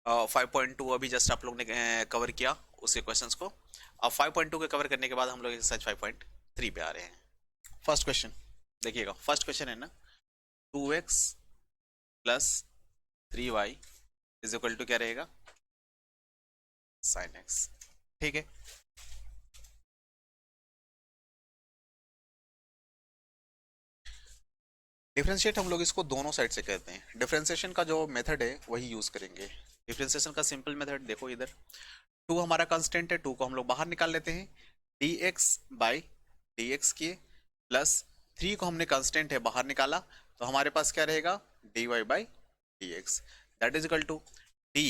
5.2 अभी जस्ट आप लोग ने कवर किया उसके क्वेश्चंस को। अब 5.2 के कवर करने के बाद हम लोग एक्सरसाइज 5.3 पे आ रहे हैं। फर्स्ट क्वेश्चन देखिएगा, फर्स्ट क्वेश्चन है ना, 2x plus 3y is equal to क्या रहेगा, साइन x। ठीक है, डिफरेंशिएट हम लोग इसको दोनों साइड से कहते हैं। डिफरेंशिएशन का जो मेथड है वही यूज करेंगे। डिफरेंशिएशन का सिंपल मेथड देखो, इधर 2 हमारा कांस्टेंट है, 2 को हम लोग बाहर निकाल लेते हैं, dx बाई dx किए, प्लस 3 को हमने कांस्टेंट है बाहर निकाला, तो हमारे पास क्या रहेगा, dy by dx, that is equal to d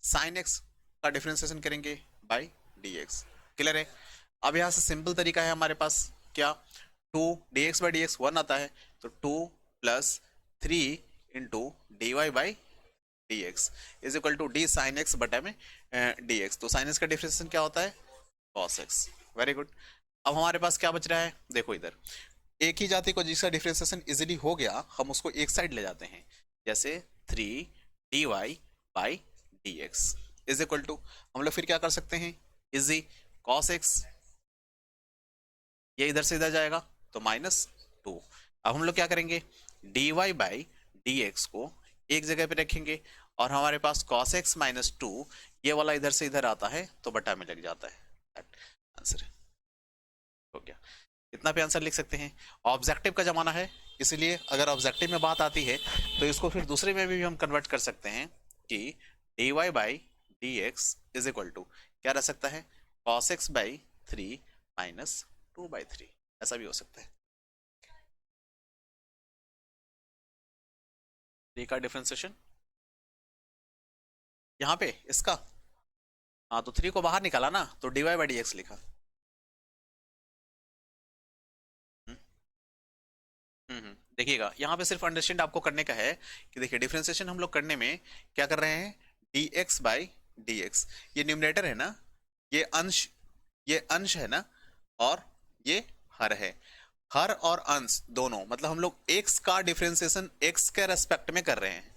sine x का डिफरेंशिएशन करेंगे बाई dx। क्लियर है। अब यहाँ से सिंपल तरीका है हमारे पास, क्या, 2 dx बाई dx 1 आता है, तो 2 plus 3 into D Y by D x is equal to D sine X बटा में डी एक्स। तो साइन एक्स का डिफरेंशिएशन क्या होता है, कॉस एक्स। Very good. अब हमारे पास क्या बच रहा है, देखो इधर एक ही जाति को जिसका डिफरेंशिएशन इजीली हो गया, हम उसको एक साइड ले जाते हैं, जैसे 3 D Y by D x is equal to, हम लोग फिर क्या कर सकते हैं, इजी कॉस एक्स, ये इधर से इधर जाएगा तो -2। अब हम लोग क्या करेंगे, dy बाई डी एक्स को एक जगह पे रखेंगे, और हमारे पास cos x -2 ये वाला इधर से इधर आता है तो बटा में लग जाता है। आंसर हो गया। इतना पे आंसर लिख सकते हैं। ऑब्जेक्टिव का जमाना है, इसलिए अगर ऑब्जेक्टिव में बात आती है तो इसको फिर दूसरे में भी हम कन्वर्ट कर सकते हैं कि dy by D x is equal to क्या रह सकता है, cos x बाई 3 -2/3, ऐसा भी हो सकता है। का डिफरेंशिएशन यहाँ पे इसका, हाँ तो 3 को बाहर निकाला ना, तो dy बाई डी एक्स लिखा। देखिएगा यहाँ पे सिर्फ अंडरस्टैंड आपको करने का है कि देखिए डिफरेंशिएशन हम लोग करने में क्या कर रहे हैं, dx बाई डी एक्स, ये न्यूमरेटर है ना, ये अंश है ना, और ये हर है। हर और अंश दोनों, मतलब हम लोग x का डिफरेंशिएशन x के रेस्पेक्ट में कर रहे हैं,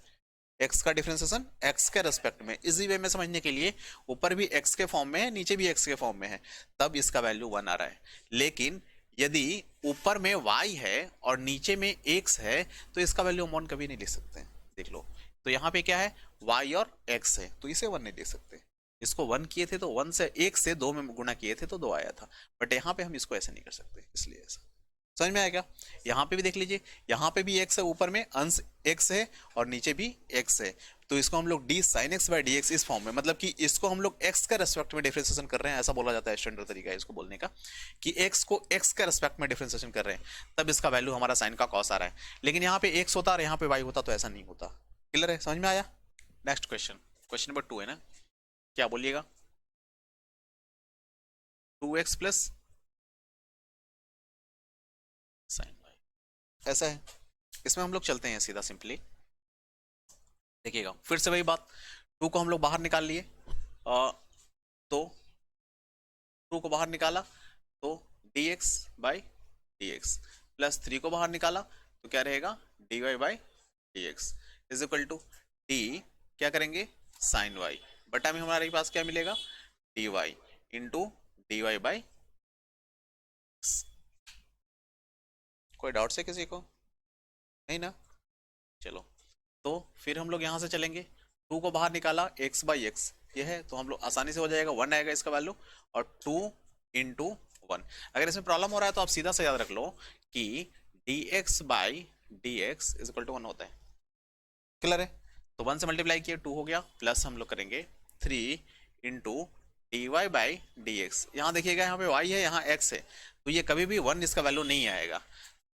x का डिफरेंशिएशन x के रेस्पेक्ट में। इजी वे में समझने के लिए, ऊपर भी x के फॉर्म में है, नीचे भी x के फॉर्म में है, तब इसका वैल्यू 1 आ रहा है। लेकिन यदि ऊपर में y है और नीचे में x है, तो इसका वैल्यू हम 1 कभी नहीं लिख सकते। देख लो, तो यहाँ पे क्या है, y और x है, तो इसे 1 नहीं लिख सकते। इसको 1 किए थे तो 1 से 1 से 2 में गुणा किए थे तो 2 आया था, बट यहाँ पे हम इसको ऐसे नहीं कर सकते, इसलिए ऐसा। समझ में आएगा। यहाँ पे भी देख लीजिए, यहाँ पे भी x है, ऊपर में अंश x है और नीचे भी x है, तो इसको हम लोग d sin x by D x इस फॉर्म में, मतलब कि इसको हम लोग x के रेस्पेक्ट में डिफरेंशिएशन कर रहे हैं, ऐसा बोला जाता है, स्टैंडर्ड तरीका है इसको बोलने का, कि x को x के रेस्पेक्ट में डिफरेंशिएशन कर रहे हैं, तब इसका वैल्यू हमारा साइन का कॉस आ रहा है। लेकिन यहाँ पे x होता और यहाँ पे y होता तो ऐसा नहीं होता। क्लियर है, समझ में आया। नेक्स्ट क्वेश्चन, क्वेश्चन नंबर 2 है ना, क्या बोलिएगा, 2x प्लस साइन y ऐसा है। इसमें हम लोग चलते हैं सीधा सिंपली, देखिएगा फिर से वही बात, 2 को हम लोग बाहर निकाल लिए, तो 2 को बाहर निकाला तो dx by D x, plus 3 को बाहर निकाला तो क्या रहेगा, dy by D x is equal to D, क्या करेंगे, साइन y बटा में हमारे पास क्या मिलेगा, dy into D Y by. कोई डाउट है किसी को, नहीं ना, चलो तो फिर हम लोग यहाँ से चलेंगे, 2 को बाहर निकाला, x बाई एक्स ये है, तो हम लोग आसानी से हो जाएगा, 1 आएगा इसका वैल्यू, और 2 इंटू 1। अगर इसमें प्रॉब्लम हो रहा है तो आप सीधा से याद रख लो कि dx by D x is equal to 1 होता है। क्लियर है, तो 1 से मल्टीप्लाई किए 2 हो गया, प्लस हम लोग करेंगे 3 into D Y by D X. यहाँ देखिएगा, यहाँ पे y है, यहाँ x है, तो ये कभी भी 1 इसका वैल्यू नहीं आएगा,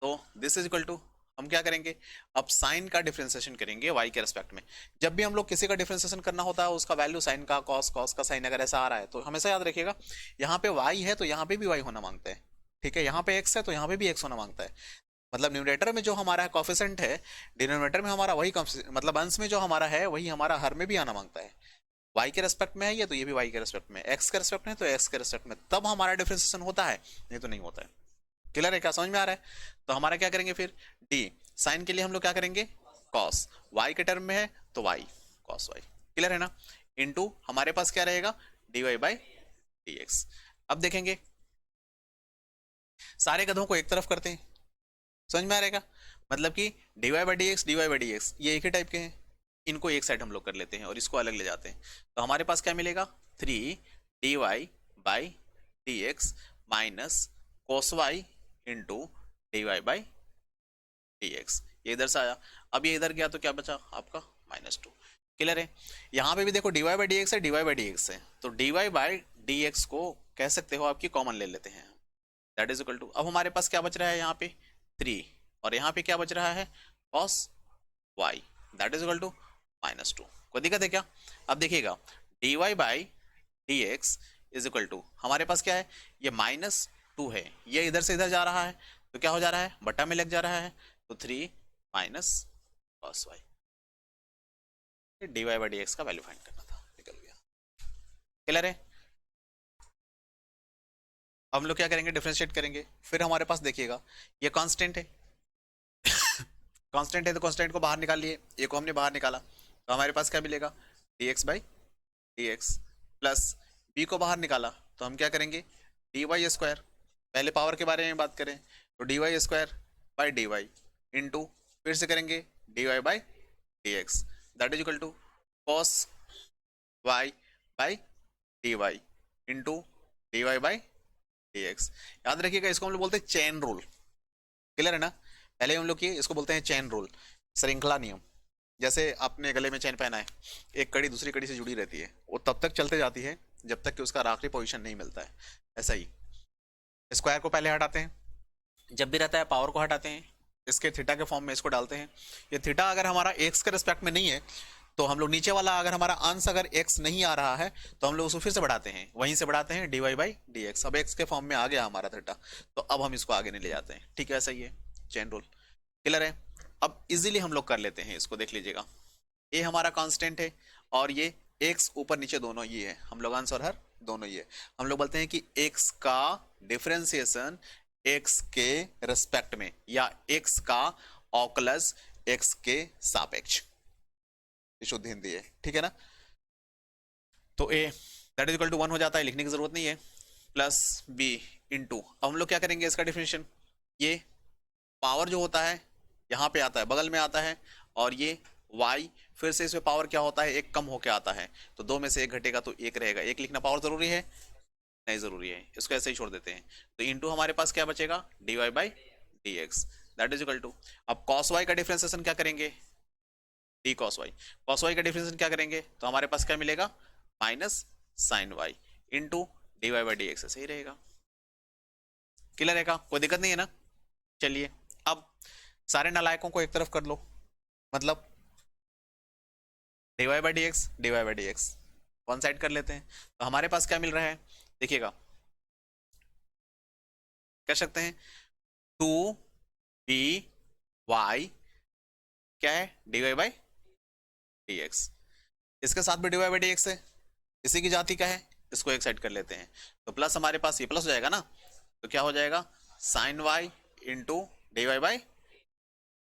तो दिस इज इक्वल टू, हम क्या करेंगे, अब साइन का डिफरेंशिएशन करेंगे y के रेस्पेक्ट में। जब भी हम लोग किसी का डिफरेंशिएशन करना होता है, उसका वैल्यू साइन का, कॉस का साइन अगर ऐसा आ रहा है, तो हमेशा याद रखिएगा, यहाँ पे y है तो यहाँ पे भी y होना मांगता है, ठीक है, यहाँ पे x है तो यहाँ पे भी x होना मांगता है। मतलब न्यूमरेटर में जो हमारा कॉफिशेंट है, डिनोमिनेटर में हमारा वही, मतलब अंश में जो हमारा है वही हमारा हर में भी आना मांगता है। y के रेस्पेक्ट में है ये, तो ये भी y के रेस्पेक्ट में, x के रेस्पेक्ट में तो x के रेस्पेक्ट में, तब हमारा डिफरेंशिएशन होता है, नहीं तो नहीं होता है। क्लियर है, क्या समझ में आ रहा है। तो हमारा क्या करेंगे फिर, d साइन के लिए हम लोग क्या करेंगे, cos y के टर्म में है तो y cos y, क्लियर है ना, इनटू हमारे पास क्या रहेगा, dy बाई dx। अब देखेंगे सारे गधों को एक तरफ करते हैं, समझ में आ रहेगा, मतलब कि dy बाई dx ये एक ही टाइप के हैं, इनको एक साइड हम लोग कर लेते हैं और इसको अलग ले जाते हैं, तो हमारे पास क्या मिलेगा, 3 dy by dx minus cos y into dy by dx, ये इधर से आया, अब ये इधर गया तो क्या बचा आपका -2। क्लियर है, यहाँ पे भी देखो dy बाई dx है, dy बाई dx है, तो dy बाई dx को कह सकते हो आपकी कॉमन ले लेते हैं, दैट इज इक्वल टू, अब हमारे पास क्या बच रहा है यहाँ पे 3 और यहाँ पे क्या बच रहा है cos y, that is equal to -2। कोई दिक्कत है क्या, अब देखिएगा dy by dx is equal to हमारे पास क्या है, ये -2 है, ये इधर से इधर जा रहा है तो क्या हो जा रहा है, बटा में लग जा रहा है, तो 3 minus cos y, dy by dx का वैल्यू फाइंड करना था, निकल गया। क्लियर है, अब हम लोग क्या करेंगे, डिफरेंशिएट करेंगे, फिर हमारे पास देखिएगा ये कांस्टेंट है कांस्टेंट है तो कांस्टेंट को बाहर निकाल लिए, ये को हमने बाहर निकाला, तो हमारे पास क्या मिलेगा, dx by dx plus b को बाहर निकाला तो हम क्या करेंगे, dy स्क्वायर, पहले पावर के बारे में बात करें तो dy square by dy into फिर से करेंगे dy by dx, that is equal to cos y by dy into dy by dx। याद रखिएगा इसको हम लोग बोलते हैं चेन रूल, क्लियर है ना, पहले हम लोग किए, इसको बोलते हैं चेन रूल, श्रृंखला नियम, जैसे आपने गले में चेन पहना है, एक कड़ी दूसरी कड़ी से जुड़ी रहती है, वो तब तक चलते जाती है जब तक कि उसका आखिरी पोजीशन नहीं मिलता है, ऐसा ही स्क्वायर को पहले हटाते हैं, जब भी रहता है पावर को हटाते हैं, इसके थीटा के फॉर्म में इसको डालते हैं, ये थीटा अगर हमारा एक्स के रिस्पेक्ट में नहीं है तो हम लोग नीचे वाला अगर हमारा अंश अगर x नहीं आ रहा है तो हम लोग उसको फिर से बढ़ाते हैं, वहीं से बढ़ाते हैं dy बाई dx, अब x के फॉर्म में आ गया हमारा थीटा, तो अब हम इसको आगे नहीं ले जाते हैं, ठीक है, ऐसा ही है चेन रूल, क्लियर है। अब इजीली हम लोग कर लेते हैं इसको, देख लीजिएगा ये हमारा कांस्टेंट है और ये x ऊपर नीचे दोनों ये है, हम लोग आंसर हर दोनों ये, हम लोग बोलते हैं कि x का डिफरेंशिएशन x के रिस्पेक्ट में या x का ऑकलस x के सापेक्ष, शुद्ध हिंदी है, ठीक है ना, तो a that is equal to 1 हो जाता है, लिखने की जरूरत नहीं है, प्लस b इंटू, अब हम लोग क्या करेंगे इसका डिफरेंशिएशन, ये पावर जो होता है यहाँ पे आता है, बगल में आता है, और ये y फिर से इसमें पावर क्या होता है, एक कम होके आता है, तो दो में से एक घटेगा तो एक रहेगा, एक लिखना पावर जरूरी है, नहीं जरूरी है, इसको ऐसे ही छोड़ देते हैं, तो इंटू हमारे पास क्या बचेगा, dy by dx, that is equal to, अब cos y का डिफरेंशिएशन क्या करेंगे, d cos y का डिफरेंशिएशन क्या करेंगे, तो हमारे पास क्या मिलेगा, minus sine y into dy by dx, ऐसे ही रहेगा, क्लियर रहेगा, कोई दिक्कत नहीं है ना। चलिए अब सारे नालायकों को एक तरफ कर लो, मतलब dy by dx one side कर लेते हैं, तो हमारे पास क्या मिल रहा है, देखिएगा कह सकते हैं 2by क्या है, dy बाई dx, इसके साथ भी dy बाई dx है, इसी की जाति का है, इसको एक साइड कर लेते हैं, तो प्लस हमारे पास ये प्लस हो जाएगा ना, तो क्या हो जाएगा sine y into dy by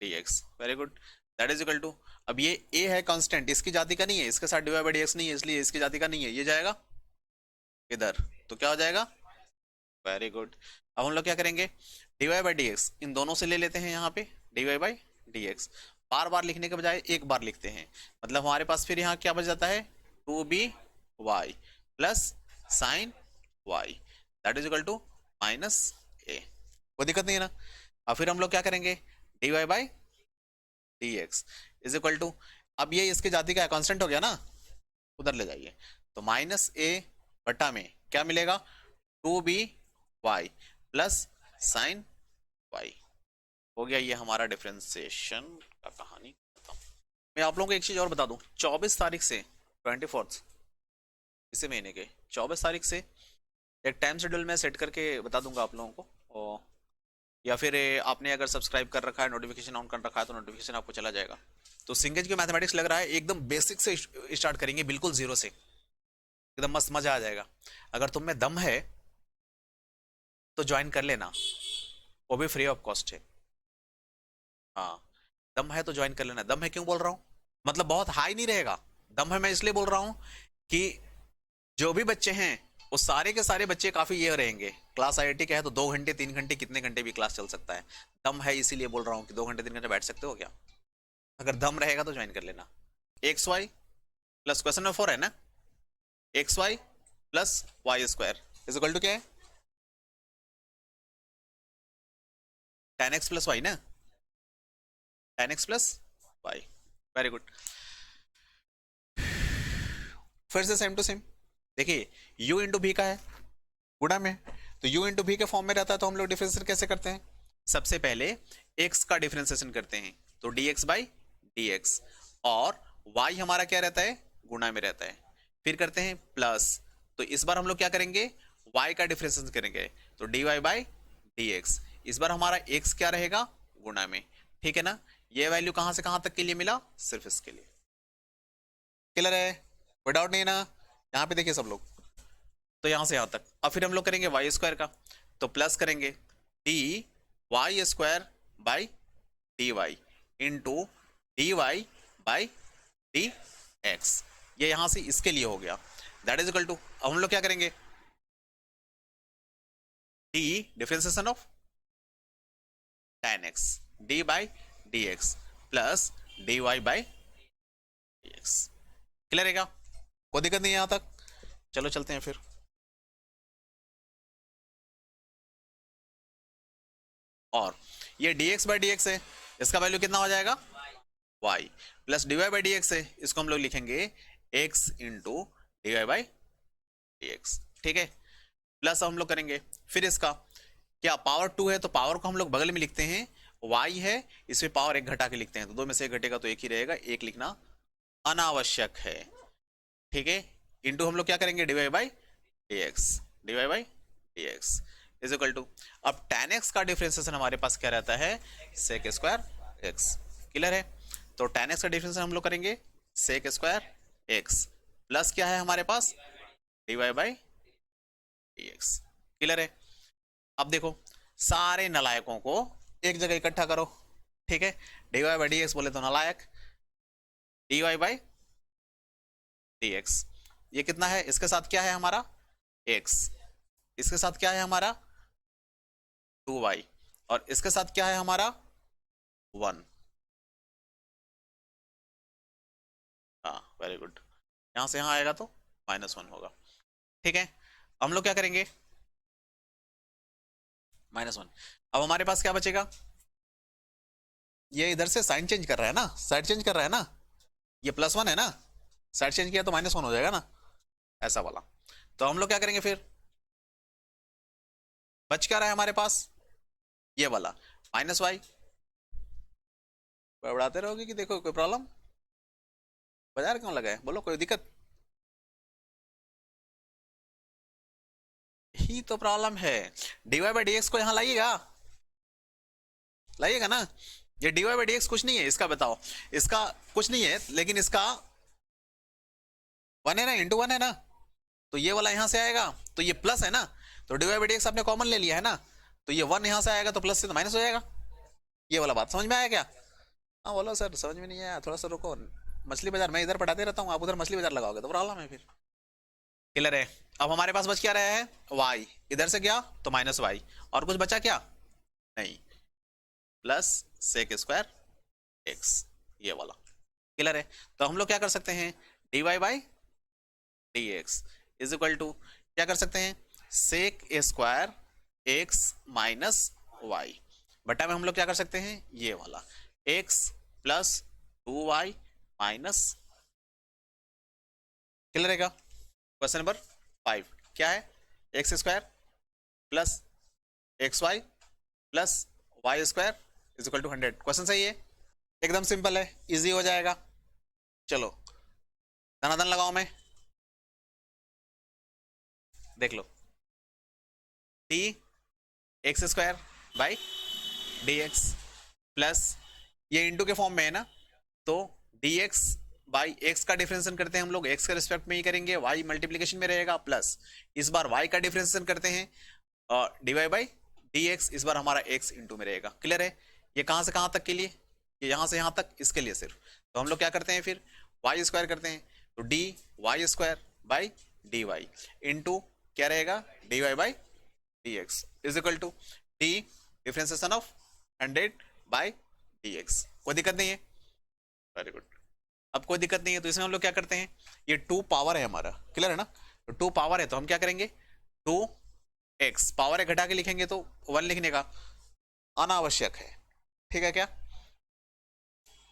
dx, very good, that is equal to, अब ये a है कांस्टेंट, इसकी जाति का नहीं है, इसके साथ dy बाई dx नहीं है, इसलिए इसकी जाति का नहीं है, ये जाएगा इधर, तो क्या हो जाएगा, वेरी गुड। अब हम लोग क्या करेंगे, dy बाई dx इन दोनों से ले लेते हैं, यहाँ पे dy बाई dx बार बार लिखने के बजाय एक बार लिखते हैं, मतलब हमारे पास फिर यहाँ क्या बच जाता है, 2by plus sine y, that is equal to minus a, कोई दिक्कत नहीं है ना। अब फिर हम लोग क्या करेंगे, dy by dx is equal to, अब ये इसके जाति का कांस्टेंट हो गया ना, उधर ले जाइए, तो माइनस a बटा में क्या मिलेगा, 2by प्लस साइन y, हो गया ये हमारा डिफरेंशिएशन का कहानी खत्म। मैं आप लोगों को एक चीज और बता दूं, 24 तारीख से 24 इसी महीने के 24 तारीख से एक टाइम शेड्यूल में सेट करके बता दूंगा आप लोगों को, और या फिर आपने अगर सब्सक्राइब कर रखा है, नोटिफिकेशन ऑन कर रखा है, तो नोटिफिकेशन आपको चला जाएगा। तो सिंगेज के मैथमेटिक्स लग रहा है एकदम बेसिक से स्टार्ट करेंगे, बिल्कुल जीरो से, एकदम मस्त मजा आ जाएगा। अगर तुम में दम है तो ज्वाइन कर लेना, वो भी फ्री ऑफ कॉस्ट है। हाँ, दम है तो ज्वाइन कर लेना। दम है क्यों बोल रहा हूँ, मतलब बहुत हाई नहीं रहेगा, दम है मैं इसलिए बोल रहा हूं कि जो भी बच्चे हैं वो सारे के सारे बच्चे काफी ये रहेंगे, क्लास आईआईटी का है तो 2 घंटे 3 घंटे कितने घंटे भी क्लास चल सकता है। दम है इसीलिए बोल रहा हूँ कि 2 घंटे 3 घंटे बैठ सकते हो क्या? अगर दम रहेगा तो ज्वाइन कर लेना। X Y plus question number 4 है ना, X Y plus Y square is equal to क्या है, 10x प्लस वाई ना, 10x plus Y. Very good. फिर से सेम टू सेम, देखिए u इंटू भी का है गुणा में, तो u इंटू भी के फॉर्म में रहता है, तो हम लोग डिफरेंशिएशन कैसे करते हैं? सबसे पहले x का डिफरेंशिएशन करते हैं, तो dx बाई dx, और y हमारा क्या रहता है, गुणा में रहता है। फिर करते हैं प्लस, तो इस बार हम लोग क्या करेंगे, y का डिफरेंशिएशन करेंगे, तो dy बाई dx। इस बार हमारा x क्या रहेगा, गुणा में। ठीक है ना, ये वैल्यू कहां से कहां तक के लिए मिला, सिर्फ इसके लिए। क्लियर है, कोई डाउट नहीं है ना? यहाँ पे देखिए सब लोग, तो यहां से यहां तक। अब फिर हम लोग करेंगे वाई स्क्वायर का, तो प्लस करेंगे D Y square by D Y into D Y by D x. ये यहां से इसके लिए हो गया, दैट इज इक्वल टू, अब हम लोग क्या करेंगे, D differentiation of tan x D by D x plus D Y by D x. Clear है क्या, कोई दिक्कत नहीं है यहां तक? चलो चलते हैं फिर। और ये dx बाई डी है, इसका वैल्यू कितना हो जाएगा, y plus D Y by D है, इसको हम लोग लिखेंगे x into D Y by D x. ठीक है, प्लस हम लोग करेंगे फिर इसका, क्या पावर 2 है तो पावर को हम लोग बगल में लिखते हैं, y है इसमें पावर 1 घटा के लिखते हैं, तो 2 में से 1 घटेगा तो 1 ही रहेगा, 1 लिखना अनावश्यक है। ठीक है, इंटू हम लोग क्या करेंगे, D Y by D x, D Y by D x is equal to, अब tan x का डिफरेंशिएशन हमारे पास क्या रहता है, sec स्क्वायर x। क्लियर है, तो tan x का डिफरेंशिएशन हम लोग करेंगे sec स्क्वायर x प्लस क्या है हमारे पास, dy बाई dx। क्लियर है, अब देखो सारे नलायकों को एक जगह इकट्ठा करो। ठीक है, dy बाई dx बोले तो नलायक, dy बाई dx ये कितना है, इसके साथ क्या है हमारा x, इसके साथ क्या है हमारा 2y, और इसके साथ क्या है हमारा 1। हाँ वेरी गुड, यहां से यहां आएगा तो -1 होगा। ठीक है, हम लोग क्या करेंगे, -1। अब हमारे पास क्या बचेगा, ये इधर से साइन चेंज कर रहा है ना, साइड चेंज कर रहा है ना, ये +1 है ना, साइड चेंज किया तो -1 हो जाएगा ना, ऐसा वाला। तो हम लोग क्या करेंगे फिर, बच क्या रहा है हमारे पास, ये वाला -y। बढ़ाते रहोगे कि देखो कोई प्रॉब्लम, बाजार क्यों लगा है, बोलो कोई दिक्कत? ही तो प्रॉब्लम है, dy बाई dx को यहां लाइएगा, लाइएगा ना। ये dy बाई dx कुछ नहीं है, इसका बताओ, इसका कुछ नहीं है, लेकिन इसका 1 है ना, इंटू 1 है ना, तो ये वाला यहां से आएगा, तो ये प्लस है ना, तो dy बाई dx आपने कॉमन ले लिया है ना, तो ये 1 यहां से आएगा तो प्लस से तो माइनस हो जाएगा। ये वाला बात समझ में आया क्या? हाँ बोलो सर समझ में नहीं आया, थोड़ा सा रुको, मछली बाजार मैं इधर पढ़ाते रहता हूँ, आप उधर मछली बाजार लगाओगे तो प्रॉब्लम है फिर। क्लियर है, अब हमारे पास बच क्या रहा है, y इधर से गया तो -y, और कुछ बचा क्या, नहीं, प्लस सेक स्क्वायर x, ये वाला। क्लियर है, तो हम लोग क्या कर सकते हैं, dy by dx is equal to क्या कर सकते हैं, sec square x minus y, बटा में हम लोग क्या कर सकते हैं, ये वाला x plus 2y minus. Clear रहेगा, क्वेश्चन नंबर 5 क्या है, x square plus x Y plus Y square is equal to 100। Question सही है, एकदम सिंपल है, इजी हो जाएगा। चलो धनाधन लगाओ, मैं देख लो, D x square by D x plus, ये इंटू के फॉर्म में है ना, तो डी एक्स बाई एक्स का डिफरेंशिएशन करते हैं हम लोग, एक्स के रिस्पेक्ट में ही करेंगे, वाई मल्टीप्लीकेशन में रहेगा, प्लस इस बार वाई का डिफरेंशिएशन करते हैं d Y by D x, इस बार हमारा एक्स इंटू में रहेगा। क्लियर है, ये कहां से कहां तक के लिए, ये यहां से यहां तक, इसके लिए सिर्फ, तो हम लोग क्या करते हैं फिर, वाई स्क्वायर करते हैं, तो d Y square by D Y into क्या रहेगा, D Y by D x is equal to d differentiation of 100 by D x. कोई दिक्कत नहीं है, वेरी गुड। अब कोई दिक्कत नहीं है तो इसमें हम लोग क्या करते हैं, ये 2 पावर है हमारा, क्लियर है ना, तो 2 पावर है तो हम क्या करेंगे 2x पावर है घटा के लिखेंगे तो 1 लिखने का अनावश्यक है, ठीक है क्या।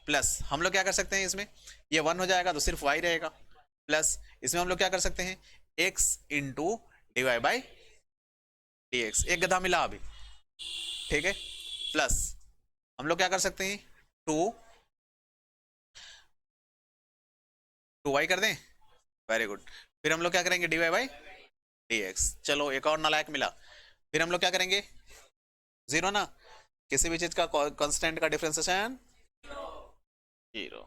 प्लस हम लोग क्या कर सकते हैं इसमें, ये 1 हो जाएगा तो सिर्फ y रहेगा, प्लस इसमें हम लोग क्या कर सकते हैं x into D Y by D x, एक गधा मिला अभी, ठीक है। प्लस हम लोग क्या कर सकते हैं 2y कर दें, वेरी गुड। फिर हम लोग क्या करेंगे D Y by D x, चलो एक और नालायक मिला। फिर हम लोग क्या करेंगे 0 ना, किसी भी चीज का कांस्टेंट का डिफरेंशिएशन 0,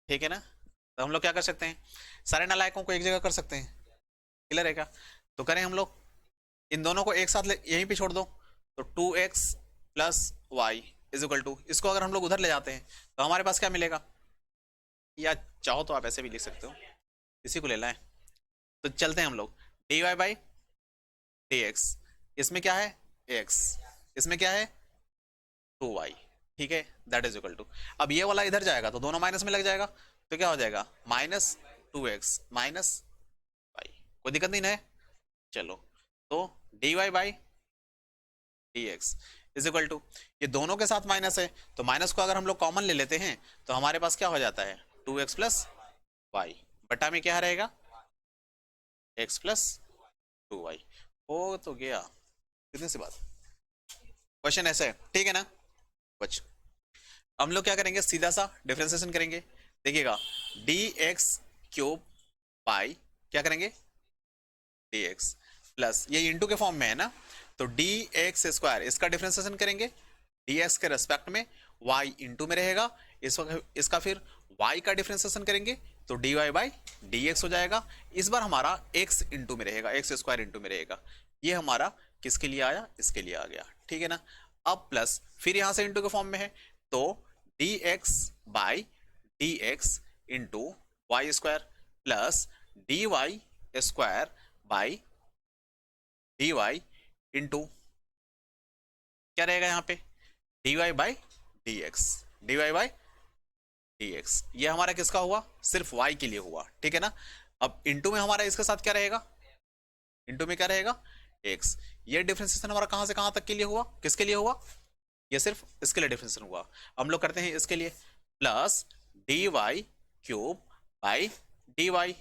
ठीक है ना। तो हम लोग क्या कर सकते हैं, सारे नालायकों को एक जगह कर सकते हैं, क्लियर है क्या। तो करें हम लोग इन दोनों को एक साथ यहीं पे छोड़ दो, तो 2x plus y is equal to, इसको अगर हम लोग उधर ले जाते हैं तो हमारे पास क्या मिलेगा, या चाहो तो आप ऐसे भी लिख सकते हो, इसी को ले लाएं। तो चलते हैं हम लोग d Y by D x, इसमें क्या है x, इसमें क्या है 2y, ठीक है, दैट इज इक्वल टू, अब ये वाला इधर जाएगा तो दोनों माइनस में लग जाएगा, तो क्या हो जाएगा माइनस 2x माइनस y, कोई दिक्कत नहीं ना है। चलो तो d Y by D x is equal to, ये दोनों के साथ माइनस है तो माइनस को अगर हम लोग कॉमन ले लेते हैं तो हमारे पास क्या हो जाता है 2x प्लस वाई, बटा में क्या रहेगा x प्लस 2y, हो तो गया, कितने सी बात, क्वेश्चन ऐसा है, ठीक है ना। बच हम लोग क्या करेंगे सीधा सा डिफरेंशिएशन करेंगे, देखिएगा डी एक्स क्यूब बाई क्या करेंगे डी एक्स प्लस, ये इंटू के फॉर्म में है ना, तो डी एक्स स्क्वायर इसका डिफरेंशिएशन करेंगे डी एक्स के रेस्पेक्ट में, y इंटू में रहेगा, इसका फिर y का डिफरेंशिएशन करेंगे तो d Y by D x हो जाएगा। इस बार हमारा x इंटू में रहेगा, एक्स स्क्वायर इंटू में रहेगा, ये हमारा किसके लिए आया, इसके लिए आ गया, ठीक है ना। अब प्लस फिर यहां से इंटू के फॉर्म में है तो D x by D x into y square plus D Y square by D Y into क्या रहेगा यहाँ पे d Y by D x, D Y by D x, ये हमारा किसका हुआ, सिर्फ y के लिए हुआ, ठीक है ना। अब इंटू में हमारा इसके साथ क्या रहेगा, इंटू में क्या रहेगा x, ये डिफरेंशिएशन हमारा कहां से कहां तक के लिए हुआ, किसके लिए हुआ, ये सिर्फ इसके लिए डिफरेंशिएशन हुआ। हम लोग करते हैं इसके लिए plus D y cube by D Y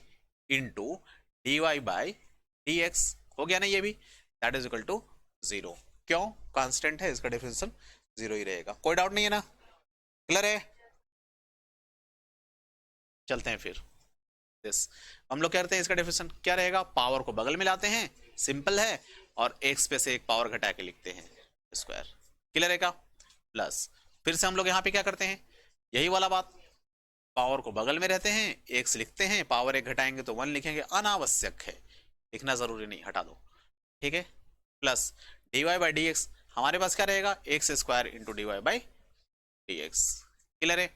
into D Y by D x, हो गया ना ये भी, दैट इज इक्वल टू 0, क्यों कांस्टेंट है इसका डिफरेंशिएशन 0 ही रहेगा, कोई डाउट नहीं है ना, क्लियर है। चलते हैं फिर दिस, हम लोग कहते हैं इसका डिफरेंशिएशन क्या रहेगा, पावर को बगल में लाते हैं, सिंपल है, और x पे से एक पावर घटा के लिखते हैं स्क्वायर, क्लियर है क्या। प्लस फिर से हम लोग यहाँ पे क्या करते हैं, यही वाला बात, पावर को बगल में रहते हैं, x लिखते हैं, पावर एक घटाएंगे तो 1 लिखेंगे, अनावश्यक है, लिखना जरूरी नहीं, हटा दो, ठीक है। Plus D Y by D x, हमारे पास क्या रहेगा x square into D Y by D x, clear है,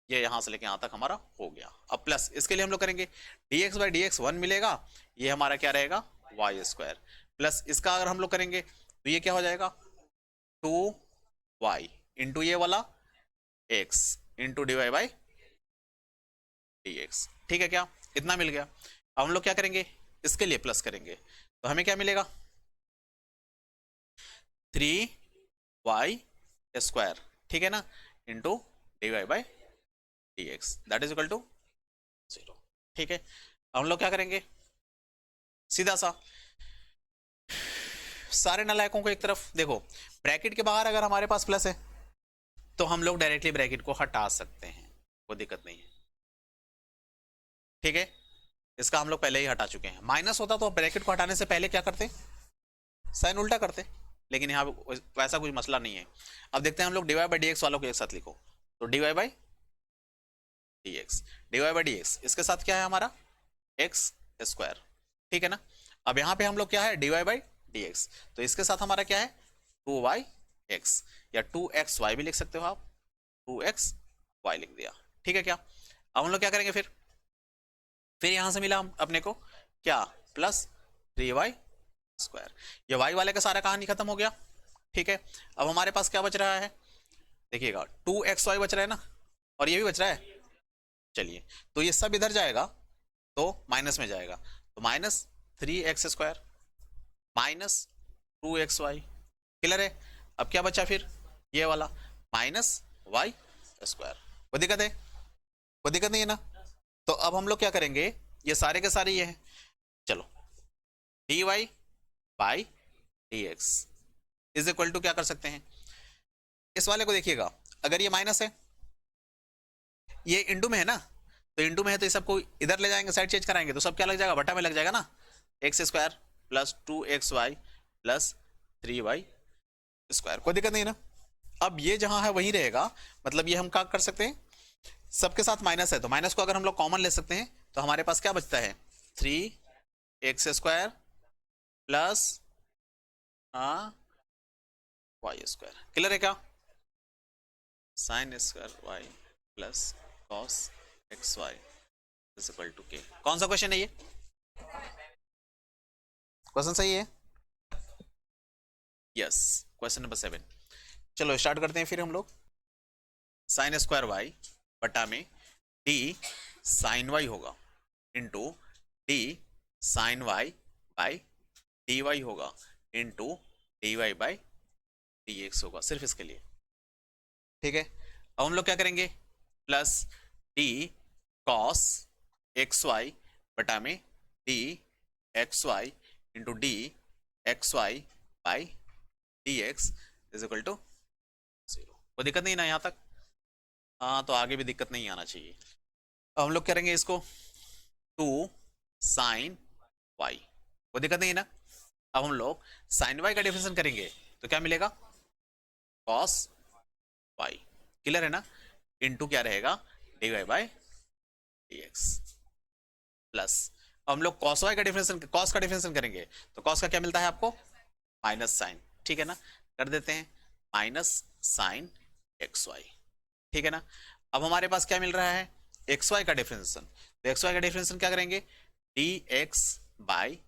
ये यहां से लेके यहां तक हमारा हो गया। अब प्लस इसके लिए हम लोग करेंगे dx बाई डी एक्स 1 मिलेगा, ये हमारा क्या रहेगा वाई स्क्वायर, प्लस इसका अगर हम लोग करेंगे तो ये क्या हो जाएगा 2y इंटू ये वाला x into D Y by D x, ठीक है क्या, इतना मिल गया। अब हम लोग क्या करेंगे इसके लिए प्लस करेंगे तो हमें क्या मिलेगा 3y स्क्वायर, ठीक है ना, into D Y by D x that is equal to 0, ठीक है। अब हम लोग क्या करेंगे सीधा सा सारे नालायकों को एक तरफ, देखो ब्रैकेट के बाहर अगर हमारे पास प्लस है तो हम लोग डायरेक्टली ब्रैकेट को हटा सकते हैं, कोई दिक्कत नहीं है, ठीक है। इसका हम लोग पहले ही हटा चुके हैं, माइनस होता तो ब्रैकेट को हटाने से पहले क्या करते साइन उल्टा करते, लेकिन यहाँ वैसा कोई मसला नहीं है। अब देखते हैं हम लोग d Y by D x वालों को एक साथ लिखो, तो d Y by D x, D Y by D x इसके साथ क्या है हमारा एक्स स्क्वायर, ठीक है ना। अब यहाँ पे हम लोग क्या है d Y by D x, तो इसके साथ हमारा क्या है 2y x, या 2xy भी लिख सकते हो आप, 2xy लिख दिया, ठीक है क्या। अब हम लोग क्या करेंगे फिर फिर यहां से मिला अपने को क्या, प्लस 3y²। ये y वाले का सारा कहानी खत्म हो गया। ठीक है, अब हमारे पास क्या बच रहा है, देखिएगा 2xy बच रहा है ना, और ये भी बच रहा है। चलिए, तो ये सब इधर जाएगा तो माइनस में जाएगा, तो -3x² -2xy। क्लियर है। अब क्या बचा फिर, ये वाला -y²। कोई दिक्कत है, कोई दिक्कत नहीं है ना। तो अब हम लोग क्या करेंगे, ये सारे के सारे ये हैं, चलो dy/dx इज इक्वल टू क्या कर सकते हैं, इस वाले को देखिएगा, अगर ये माइनस है, ये इंटू में है ना, तो इंटू में है तो ये सबको इधर ले जाएंगे, साइड चेंज कराएंगे, तो सब क्या लग जाएगा, बटा में लग जाएगा ना, x² plus 2xy plus 3y²। कोई दिक्कत नहीं ना। अब ये जहां है वहीं रहेगा, मतलब ये हम क्या कर सकते हैं, सबके साथ माइनस है, तो माइनस को अगर हम लोग कॉमन ले सकते हैं, तो हमारे पास क्या बचता है, 3x² प्लस y²। क्लियर है क्या, sin square y plus cos xy is equal to k। कौन सा क्वेश्चन है ये, क्वेश्चन सही है, यस, क्वेश्चन नंबर 7। चलो स्टार्ट करते हैं फिर हम लोग। sin स्क्वायर y बटा में d sin y होगा, into d sin y by dy होगा, इंटू dy बाई dx होगा, सिर्फ इसके लिए। ठीक है, अब हम लोग क्या करेंगे, प्लस d cos xy बटा में d xy into d xy by dx is equal to 0। कोई दिक्कत नहीं ना यहाँ तक, हाँ, तो आगे भी दिक्कत नहीं आना चाहिए। अब हम लोग करेंगे इसको 2 sin y, कोई दिक्कत नहीं है ना। अब हम लोग sin y का डिफरेंशिएशन करेंगे, तो क्या मिलेगा, cos y। क्लियर है ना, इनटू क्या रहेगा, dy बाई dx प्लस, हम लोग cos y का डिफरेंशिएशन, cos का डिफरेंशिएशन करेंगे, तो cos का क्या मिलता है आपको, माइनस साइन। ठीक है ना, कर देते हैं माइनस साइन xy। ठीक है ना। अब हमारे पास क्या मिल रहा है, xy का डिफरेंशिएशन, तो xy का डिफरेंशिएशन क्या करेंगे, dx by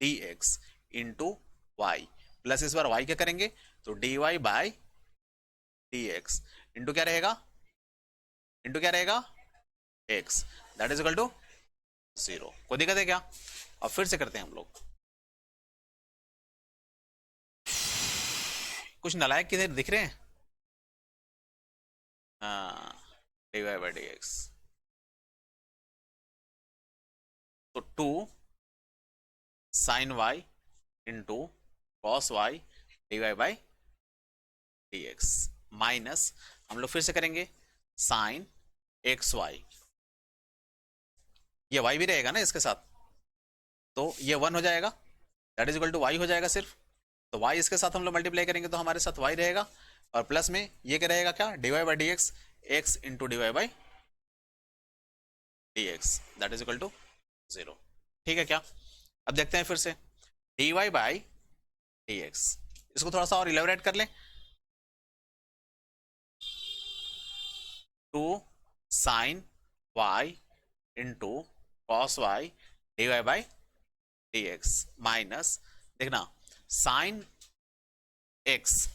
dx into y, plus इस बार y क्या करेंगे, तो dy बाई dx इंटू क्या रहेगा, इंटू क्या रहेगा, x, that is equal to 0। कोई दिक्कत है क्या, अब फिर से करते हैं हम लोग। कुछ नालायक किधर दिख रहे हैं, हाँ, dy बाई dx, तो 2 sin y into cos y dy by dx minus, हम लोग फिर से करेंगे sin xy, ये y भी रहेगा ना इसके साथ, तो ये 1 हो जाएगा, that is equal to y हो जाएगा सिर्फ, तो y इसके साथ हम लोग मल्टीप्लाई करेंगे तो हमारे साथ y रहेगा, और प्लस में ये क्या रहेगा, क्या, dy by dx, x into dy by dx that is equal to 0। ठीक है क्या, अब देखते हैं फिर से dy बाई dx, इसको थोड़ा सा और इलेबोरेट कर लें, 2 sin y into cos y dy by dx minus, देखना sin x,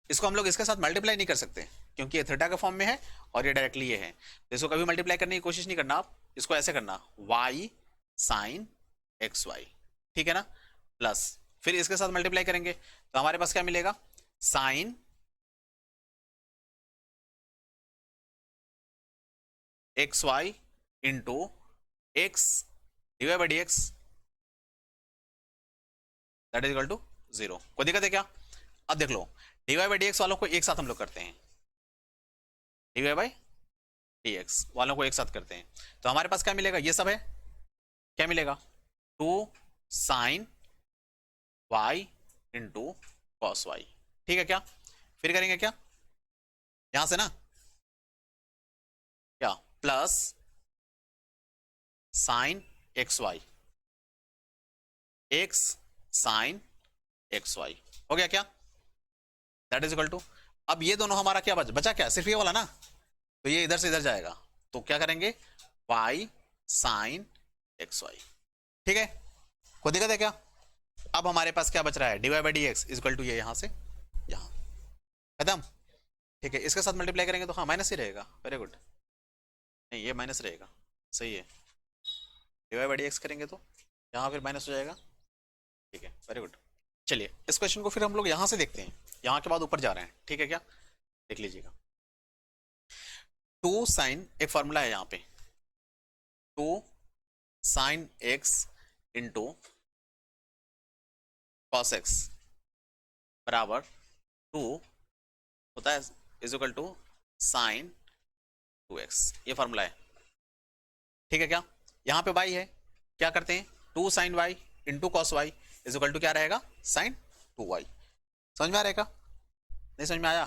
इसको हम लोग इसके साथ मल्टीप्लाई नहीं कर सकते क्योंकि ये थीटा के फॉर्म में है और ये डायरेक्टली ये है, तो इसको कभी मल्टीप्लाई करने की कोशिश नहीं करना आप, इसको ऐसे करना y sin xy। ठीक है ना, प्लस फिर इसके साथ मल्टीप्लाई करेंगे तो हमारे पास क्या मिलेगा, sin xy into x dy by dx that is equal to 0। कोई दिक्कत है क्या, अब देख लो dy बाई dx वालों को एक साथ हम लोग करते हैं, dy बाई dx वालों को एक साथ करते हैं, तो हमारे पास क्या मिलेगा, ये सब है, क्या मिलेगा, 2 sin y into cos y। ठीक है क्या, फिर करेंगे क्या, यहां से ना, क्या, plus sin xy, x sin xy हो गया क्या, दैट इज इक्वल टू, अब ये दोनों हमारा क्या बचा क्या, सिर्फ ये वाला ना, तो ये इधर से इधर जाएगा, तो क्या करेंगे y साइन एक्स वाई। ठीक है, कोई दिक्कत है क्या? अब हमारे पास क्या बच रहा है, dy by D x is equal to ये यहाँ से यहाँ, खत्म। ठीक है, इसके साथ मल्टीप्लाई करेंगे तो हाँ माइनस ही रहेगा, वेरी गुड। नहीं ये माइनस रहेगा, सही है। dy बाई डी एक्स करेंगे तो यहाँ फिर माइनस हो जाएगा। ठीक है, वेरी गुड। चलिए इस क्वेश्चन को फिर हम लोग यहाँ से देखते हैं, यहाँ के बाद ऊपर जा रहे हैं, ठीक है क्या? देख लीजिएगा, टू साइन, एक फॉर्मूला है यहाँ पे, two sine x into cos x बराबर टू होता है is equal to sine two x, ये फॉर्मूला है। ठीक है क्या? यहाँ पे वाई है, क्या करते हैं, two sine y into cos y is equal to क्या रहेगा, साइन टू वाई। समझ में आ रहेगा? नहीं समझ में आया?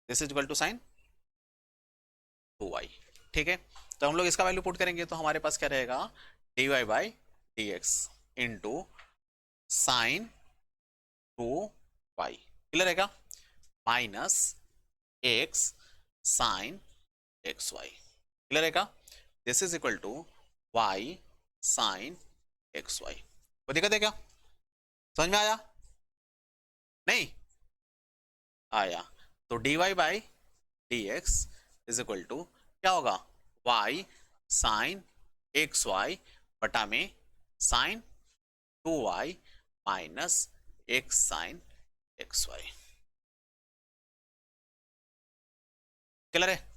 This is equal to sine two y. ठीक है, तो हम लोग इसका वैल्यू पुट करेंगे तो हमारे पास क्या रहेगा, D Y by D x into sine two Y, clear रहेगा, minus x sine x Y, clear रहेगा। This is equal to Y sine x Y. कोई दिक्कत है क्या? समझ में आया? नहीं आया तो d Y by D x is equal to क्या होगा, वाई साइन एक्स वाई बटा में sine two y minus x sine x Y, clear है?